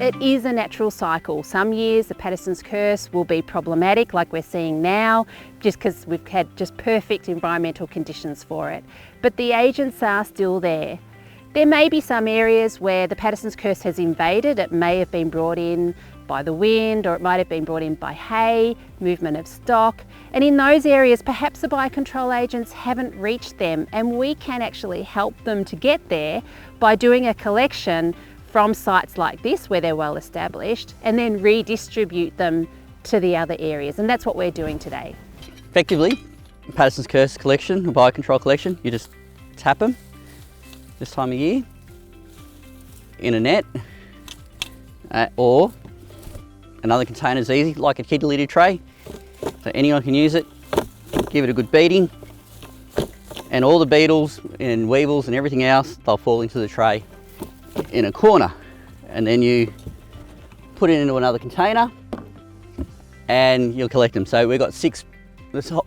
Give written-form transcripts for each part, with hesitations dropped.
It is a natural cycle. Some years the Paterson's curse will be problematic like we're seeing now, just because we've had just perfect environmental conditions for it. But the agents are still there. There may be some areas where the Paterson's curse has invaded. It may have been brought in by the wind, or it might have been brought in by hay, movement of stock. And in those areas, perhaps the biocontrol agents haven't reached them, and we can actually help them to get there by doing a collection from sites like this where they're well established, and then redistribute them to the other areas. And that's what we're doing today. Effectively, Paterson's curse collection, a biocontrol collection, you just tap them this time of year in a net, or another container is easy, like a kid litter tray, so anyone can use it. Give it a good beating, and all the beetles and weevils and everything else, they'll fall into the tray in a corner, and then you put it into another container and you'll collect them. So we've got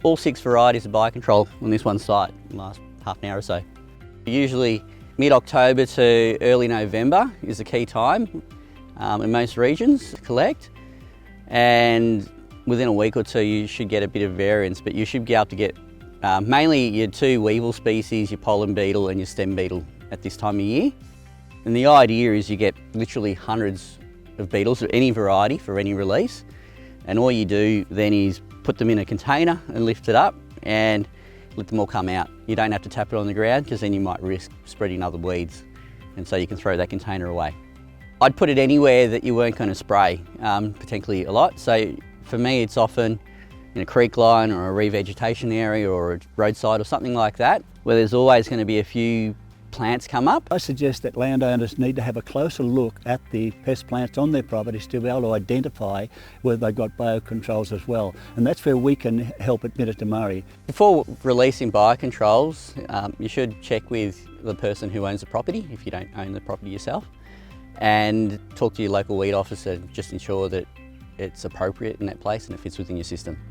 all six varieties of Biocontrol on this one site in the last half an hour or so. Usually mid-October to early November is the key time in most regions to collect, and within a week or two you should get a bit of variance, but you should be able to get mainly your two weevil species, your pollen beetle and your stem beetle at this time of year. And the idea is you get literally hundreds of beetles of any variety for any release, and all you do then is put them in a container and lift it up and let them all come out. You don't have to tap it on the ground, because then you might risk spreading other weeds, and so you can throw that container away. I'd put it anywhere that you weren't going to spray potentially a lot. So for me it's often in a creek line or a revegetation area or a roadside or something like that, where there's always going to be a few plants come up. I suggest that landowners need to have a closer look at the pest plants on their properties to be able to identify whether they've got biocontrols as well. And that's where we can help at Mitta Murray. Before releasing biocontrols, you should check with the person who owns the property, if you don't own the property yourself, and talk to your local weed officer, just ensure that it's appropriate in that place and it fits within your system.